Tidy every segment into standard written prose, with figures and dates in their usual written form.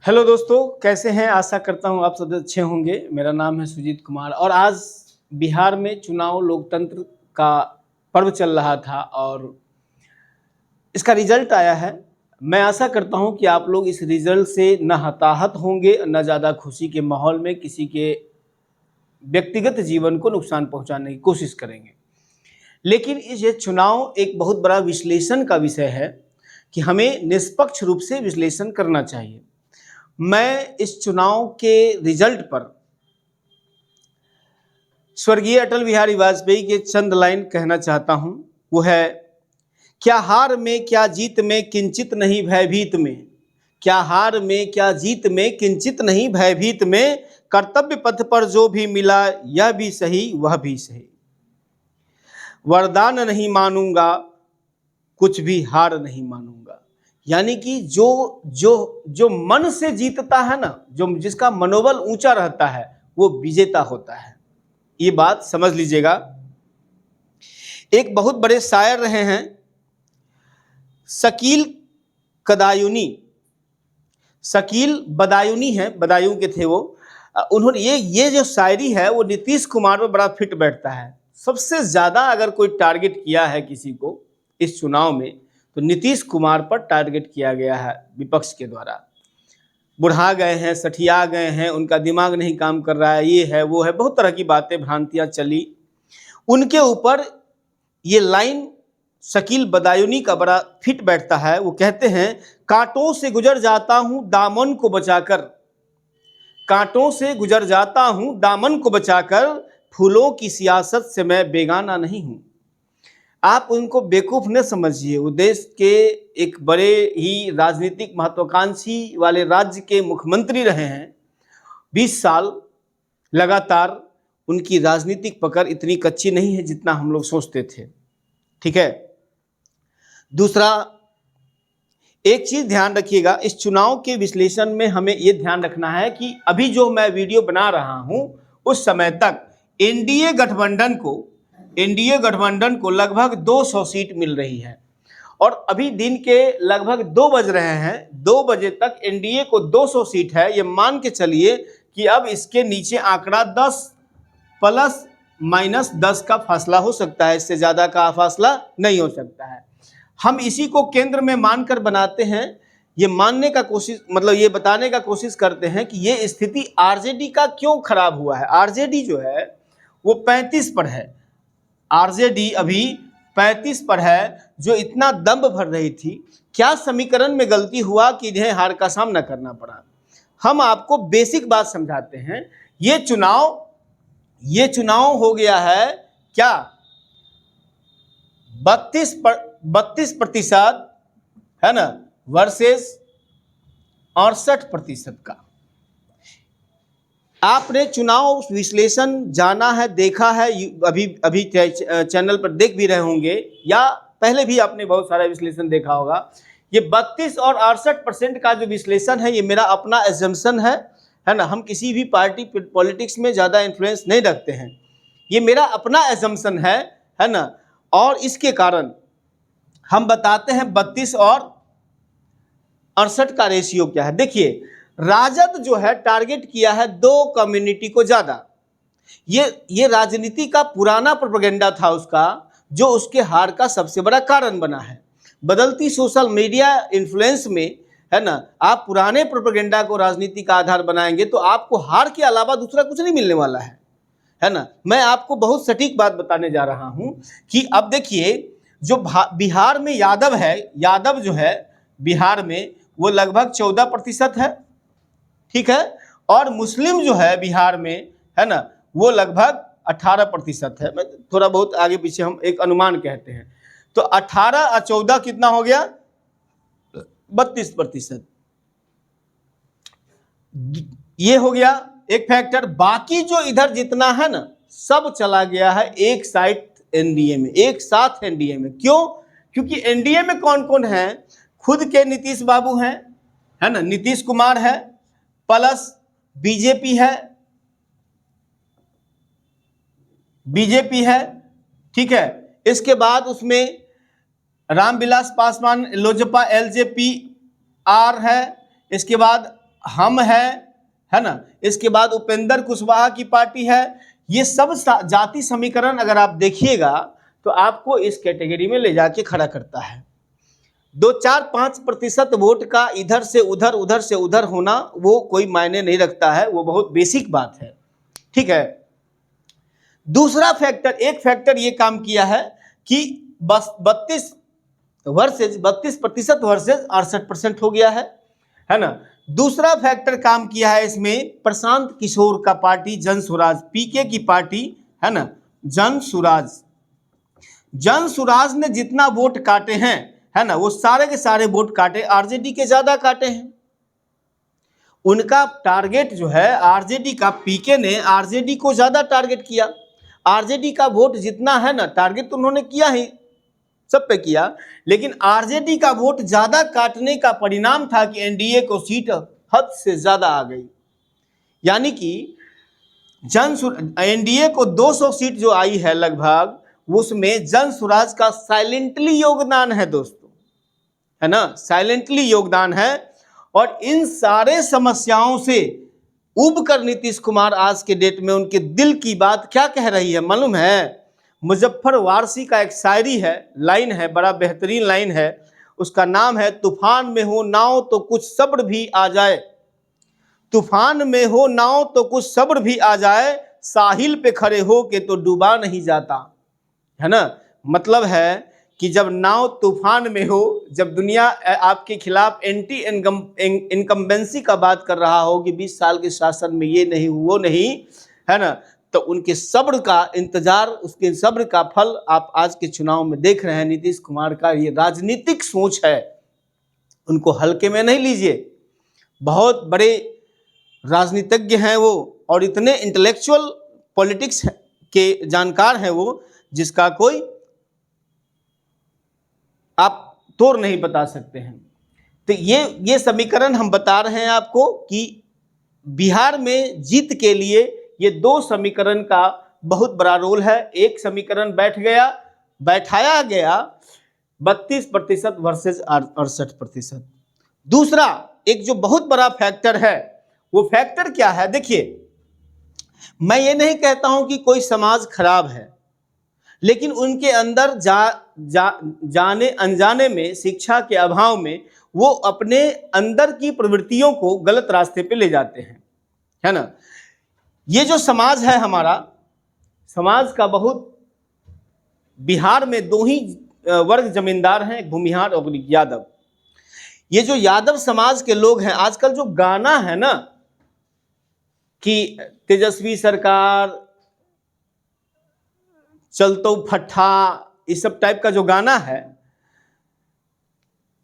Hello दोस्तों, कैसे हैं? आशा करता हूं आप सब अच्छे होंगे। मेरा नाम है सुजीत कुमार और आज बिहार में चुनाव लोकतंत्र का पर्व चल रहा था और इसका रिजल्ट आया है। मैं आशा करता हूं कि आप लोग इस रिजल्ट से न हताहत होंगे, न ज़्यादा खुशी के माहौल में किसी के व्यक्तिगत जीवन को नुकसान पहुंचाने की कोशिश करेंगे। लेकिन ये चुनाव एक बहुत बड़ा विश्लेषण का विषय है कि हमें निष्पक्ष रूप से विश्लेषण करना चाहिए। मैं इस चुनाव के रिजल्ट पर स्वर्गीय अटल बिहारी वाजपेयी के चंद लाइन कहना चाहता हूं। वो है, क्या हार में क्या जीत में किंचित नहीं भयभीत में, क्या हार में क्या जीत में किंचित नहीं भयभीत में, कर्तव्य पथ पर जो भी मिला यह भी सही वह भी सही, वरदान नहीं मानूंगा कुछ भी हार नहीं मानूंगा। यानी कि जो जो जो मन से जीतता है ना, जो जिसका मनोबल ऊंचा रहता है वो विजेता होता है। ये बात समझ लीजिएगा। एक बहुत बड़े शायर रहे हैं शकील कदायुनी, शकील बदायूनी है, बदायूं के थे वो। उन्होंने ये जो शायरी है वो नीतीश कुमार पर बड़ा फिट बैठता है। सबसे ज्यादा अगर कोई टारगेट किया है किसी को इस चुनाव में तो नीतीश कुमार पर टारगेट किया गया है विपक्ष के द्वारा। बुढ़ा गए हैं, सठिया गए हैं, उनका दिमाग नहीं काम कर रहा है, ये है वो है, बहुत तरह की बातें भ्रांतियां चली। उनके ऊपर ये लाइन शकील बदायूनी का बड़ा फिट बैठता है। वो कहते हैं, कांटों से गुजर जाता हूं दामन को बचाकर, कांटों से गुजर जाता हूं दामन को बचाकर, फूलों की सियासत से मैं बेगाना नहीं हूं। आप उनको बेवकूफ न समझिए। वो देश के एक बड़े ही राजनीतिक महत्वाकांक्षी वाले राज्य के मुख्यमंत्री रहे हैं 20 साल लगातार। उनकी राजनीतिक पकड़ इतनी कच्ची नहीं है जितना हम लोग सोचते थे। ठीक है। दूसरा, एक चीज ध्यान रखिएगा, इस चुनाव के विश्लेषण में हमें यह ध्यान रखना है कि अभी जो मैं वीडियो बना रहा हूं उस समय तक एनडीए गठबंधन को लगभग 200 सीट मिल रही है और अभी दिन के लगभग 2 बज रहे हैं। 2 बजे तक एनडीए को 200 सीट है। ये मान के चलिए कि अब इसके नीचे आंकड़ा 10 प्लस माइनस 10 का फासला हो सकता है, इससे ज्यादा का फासला नहीं हो सकता है। हम इसी को केंद्र में मानकर बनाते हैं। ये मानने का कोशिश, मतलब ये बताने का कोशिश करते हैं कि ये स्थिति आरजेडी का क्यों खराब हुआ है। आरजेडी जो है वो 35 पर है, आरजेडी अभी 35 पर है, जो इतना दम्भ भर रही थी। क्या समीकरण में गलती हुआ कि इन्हें हार का सामना करना पड़ा? हम आपको बेसिक बात समझाते हैं। ये चुनाव हो गया है क्या 32% है ना वर्सेस 68% का। आपने चुनाव विश्लेषण जाना है, देखा है, अभी चैनल पर देख भी रहे होंगे या पहले भी आपने बहुत सारा विश्लेषण देखा होगा। ये 32 और 68% का जो विश्लेषण है ये मेरा अपना एजम्पशन है ना। हम किसी भी पार्टी पॉलिटिक्स में ज़्यादा इन्फ्लुएंस नहीं रखते हैं। ये मेरा अपना एजम्पशन है ना। और इसके कारण हम बताते हैं 32 और 68 का रेशियो क्या है। देखिए, राजद जो है टारगेट किया है 2 कम्युनिटी को ज्यादा। ये राजनीति का पुराना प्रोपेगेंडा था उसका, जो उसके हार का सबसे बड़ा कारण बना है। बदलती सोशल मीडिया इन्फ्लुएंस में है ना, आप पुराने प्रोपेगेंडा को राजनीति का आधार बनाएंगे तो आपको हार के अलावा दूसरा कुछ नहीं मिलने वाला है ना। मैं आपको बहुत सटीक बात बताने जा रहा हूं कि अब देखिए, जो बिहार में यादव जो है बिहार में वो लगभग 14% है। ठीक है। और मुस्लिम जो है बिहार में है ना वो लगभग 18% है। मैं थोड़ा बहुत आगे पीछे हम एक अनुमान कहते हैं तो 18 और 14 कितना हो गया? 32%। ये हो गया एक फैक्टर। बाकी जो इधर जितना है ना सब चला गया है एक साथ एनडीए में। क्यों? क्योंकि एनडीए में कौन कौन है? खुद के नीतीश बाबू हैं, है ना, नीतीश कुमार है, प्लस बीजेपी है। ठीक है। इसके बाद उसमें रामविलास पासवान लोजपा एलजेपी आर है। इसके बाद हम है ना, इसके बाद उपेंद्र कुशवाहा की पार्टी है। ये सब जाति समीकरण अगर आप देखिएगा तो आपको इस कैटेगरी में ले जाके खड़ा करता है। 2-4-5% वोट का इधर से उधर उधर से उधर होना वो कोई मायने नहीं रखता है, वो बहुत बेसिक बात है, ठीक है। दूसरा फैक्टर, एक फैक्टर ये काम किया है कि बस 32% वर्सेज 68% हो गया है ना। दूसरा फैक्टर काम किया है इसमें प्रशांत किशोर का पार्टी जन स्वराज, पीके की पार्टी है ना, जन स्वराज ने जितना वोट काटे हैं है ना, वो सारे के सारे वोट काटे आरजेडी के ज्यादा काटे हैं। उनका टारगेट जो है आरजेडी का, पीके ने आरजेडी को ज्यादा टारगेट किया। आरजेडी का वोट जितना है ना, टारगेट तो उन्होंने किया ही, सब पे किया, लेकिन आरजेडी का वोट ज्यादा काटने का परिणाम था कि एनडीए को सीट हद से ज्यादा आ गई। यानी कि एनडीए को 200 सीट जो आई है लगभग, उसमें जन स्वराज का साइलेंटली योगदान है दोस्तों, है ना, साइलेंटली योगदान है। और इन सारे समस्याओं से उब कर नीतीश कुमार आज के डेट में उनके दिल की बात क्या कह रही है मालूम है? मुजफ्फर वारसी का एक शायरी है, लाइन है, बड़ा बेहतरीन लाइन है, उसका नाम है तूफान में हो नाव तो कुछ सब्र भी आ जाए, तूफान में हो नाव तो कुछ सब्र भी आ जाए, साहिल पे खड़े हो के तो डूबा नहीं जाता, है ना। मतलब है कि जब नाव तूफान में हो, जब दुनिया आपके खिलाफ एंटी इनकम्बेंसी का बात कर रहा हो कि 20 साल के शासन में ये नहीं वो नहीं, है ना, तो उनके सब्र का इंतजार, उसके सब्र का फल आप आज के चुनाव में देख रहे हैं। नीतीश कुमार का ये राजनीतिक सोच है, उनको हल्के में नहीं लीजिए। बहुत बड़े राजनीतिज्ञ हैं वो, और इतने इंटेलेक्चुअल पॉलिटिक्स के जानकार हैं वो, जिसका कोई आप तोड़ नहीं बता सकते हैं। तो ये समीकरण हम बता रहे हैं आपको कि बिहार में जीत के लिए ये 2 समीकरण का बहुत बड़ा रोल है। एक समीकरण बैठाया गया 32% वर्सेस 68%। दूसरा एक जो बहुत बड़ा फैक्टर है, वो फैक्टर क्या है? देखिए, मैं ये नहीं कहता हूं कि कोई समाज खराब है, लेकिन उनके अंदर जाने अनजाने में, शिक्षा के अभाव में, वो अपने अंदर की प्रवृत्तियों को गलत रास्ते पे ले जाते हैं, है ना। ये जो समाज है हमारा, समाज का बहुत, बिहार में 2 ही वर्ग जमींदार हैं, भूमिहार और यादव। ये जो यादव समाज के लोग हैं, आजकल जो गाना है ना कि तेजस्वी सरकार, चलतो फट्ठा, इस सब टाइप का जो गाना है,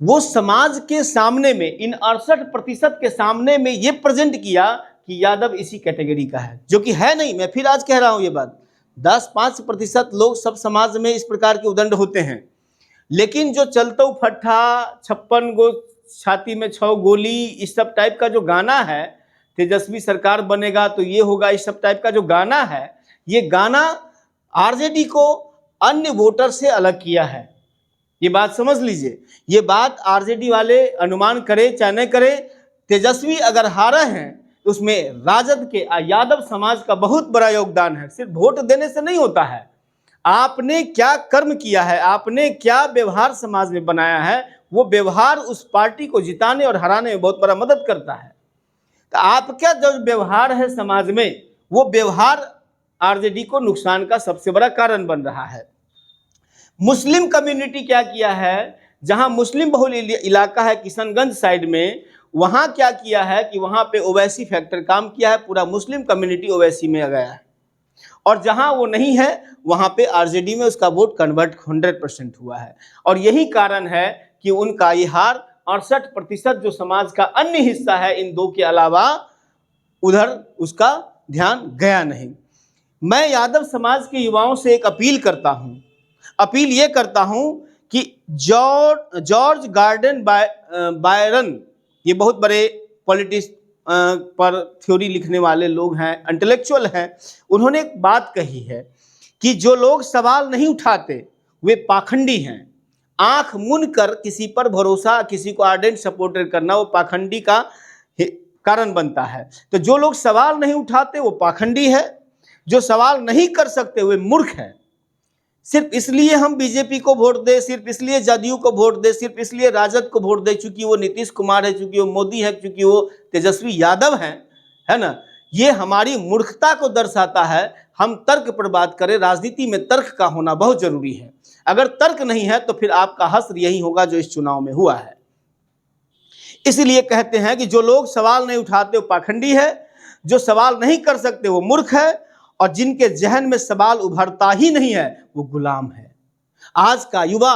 वो समाज के सामने में, इन 68% के सामने में ये प्रेजेंट किया कि यादव इसी कैटेगरी का है, जो कि है नहीं। मैं फिर आज कह रहा हूं ये बात, 10-5% लोग सब समाज में इस प्रकार के उदंड होते हैं, लेकिन जो चलतो फट्ठा, 56 गो छाती में 6 गोली, इस सब टाइप का जो गाना है, तेजस्वी सरकार बनेगा तो ये होगा, इस सब टाइप का जो गाना है, ये गाना आरजेडी को अन्य वोटर से अलग किया है। ये बात समझ लीजिए, ये बात आरजेडी वाले अनुमान करे चाहे न करे, तेजस्वी अगर हारे हैं तो उसमें राजद के, यादव समाज का बहुत बड़ा योगदान है। सिर्फ वोट देने से नहीं होता है, आपने क्या कर्म किया है, आपने क्या व्यवहार समाज में बनाया है, वो व्यवहार उस पार्टी को जिताने और हराने में बहुत बड़ा मदद करता है। तो आपका जो व्यवहार है समाज में, वो व्यवहार आरजेडी को नुकसान का सबसे बड़ा कारण बन रहा है। मुस्लिम कम्युनिटी क्या किया है, जहां मुस्लिम बहुल इलाका है किशनगंज साइड में, वहां क्या किया है कि वहां पे ओवैसी फैक्टर काम किया है, पूरा मुस्लिम कम्युनिटी ओवैसी में आ गया है, और जहां वो नहीं है वहां पे आरजेडी में उसका वोट कन्वर्ट 100% हुआ है। और यही कारण है कि उनका ये हार, 68% जो समाज का अन्य हिस्सा है इन 2 के अलावा, उधर उसका ध्यान गया नहीं। मैं यादव समाज के युवाओं से एक अपील ये करता हूं कि जॉर्ज गार्डन बायरन, ये बहुत बड़े पॉलिटिक्स पर थ्योरी लिखने वाले लोग हैं, इंटेलेक्चुअल हैं, उन्होंने एक बात कही है कि जो लोग सवाल नहीं उठाते वे पाखंडी हैं। आंख मूंद कर किसी पर भरोसा, किसी को आर्डेंट सपोर्टर करना, वो पाखंडी का कारण बनता है। तो जो लोग सवाल नहीं उठाते वो पाखंडी है, जो सवाल नहीं कर सकते वे मूर्ख है। सिर्फ इसलिए हम बीजेपी को वोट दें, सिर्फ इसलिए जदयू को वोट दें, सिर्फ इसलिए राजद को वोट दें चूंकि वो नीतीश कुमार है, चूंकि वो मोदी है, चूंकि वो तेजस्वी यादव हैं, है ना, ये हमारी मूर्खता को दर्शाता है। हम तर्क पर बात करें, राजनीति में तर्क का होना बहुत जरूरी है। अगर तर्क नहीं है तो फिर आपका हश्र यही होगा जो इस चुनाव में हुआ है। इसलिए कहते हैं कि जो लोग सवाल नहीं उठाते वो पाखंडी है, जो सवाल नहीं कर सकते वो मूर्ख है, और जिनके जहन में सवाल उभरता ही नहीं है वो गुलाम है। आज का युवा,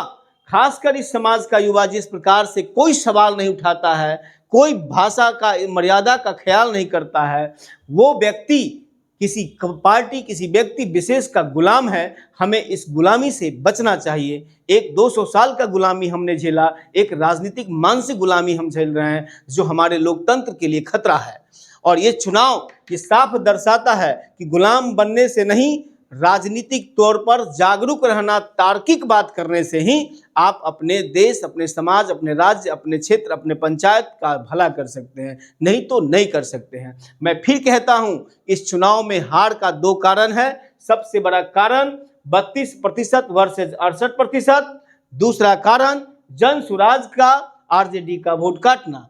खासकर इस समाज का युवा, जिस प्रकार से कोई सवाल नहीं उठाता है, कोई भाषा का मर्यादा का ख्याल नहीं करता है, वो व्यक्ति किसी पार्टी, किसी व्यक्ति विशेष का गुलाम है। हमें इस गुलामी से बचना चाहिए। एक 200 साल का गुलामी हमने झेला, एक राजनीतिक मानसिक गुलामी हम झेल रहे हैं जो हमारे लोकतंत्र के लिए खतरा है। और ये चुनाव ये साफ दर्शाता है कि गुलाम बनने से नहीं, राजनीतिक तौर पर जागरूक रहना, तार्किक बात करने से ही आप अपने देश, अपने समाज, अपने राज्य, अपने क्षेत्र, अपने पंचायत का भला कर सकते हैं, नहीं तो नहीं कर सकते हैं। मैं फिर कहता हूं, इस चुनाव में हार का 2 कारण है। सबसे बड़ा कारण 32% वर्सेज 68%। दूसरा कारण जनसुराज का, आरजेडी का वोट काटना।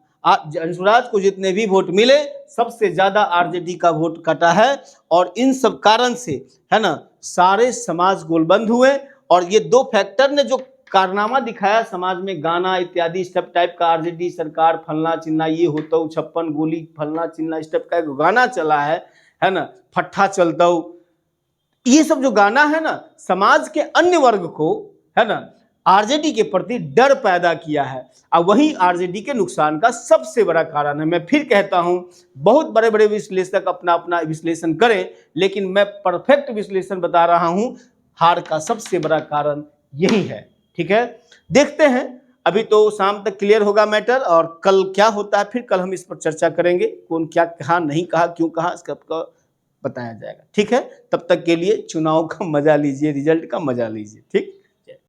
जनसुराज को जितने भी वोट मिले सबसे ज्यादा आरजेडी का वोट कटा है, और इन सब कारण से, है ना, सारे समाज गोलबंद हुए। और ये 2 फैक्टर ने जो कारनामा दिखाया समाज में, गाना इत्यादि स्टेप टाइप का, आरजेडी सरकार फलना चिन्ना ये होता, 56 गोली फलना चिन्ना स्टेप का एक गाना चला है ना, फट्ठा चलता, ये सब जो गाना है ना, समाज के अन्य वर्ग को, है ना, आरजेडी के प्रति डर पैदा किया है। और वही आरजेडी के नुकसान का सबसे बड़ा कारण है। मैं फिर कहता हूं, बहुत बड़े बड़े विश्लेषक अपना अपना विश्लेषण करें, लेकिन मैं परफेक्ट विश्लेषण बता रहा हूं। हार का सबसे बड़ा कारण यही है। ठीक है, देखते हैं। अभी तो शाम तक क्लियर होगा मैटर, और कल क्या होता है फिर कल हम इस पर चर्चा करेंगे। कौन क्या कहा, नहीं कहा, क्यों कहा, इसका बताया जाएगा। ठीक है, तब तक के लिए चुनाव का मजा लीजिए, रिजल्ट का मजा लीजिए। ठीक।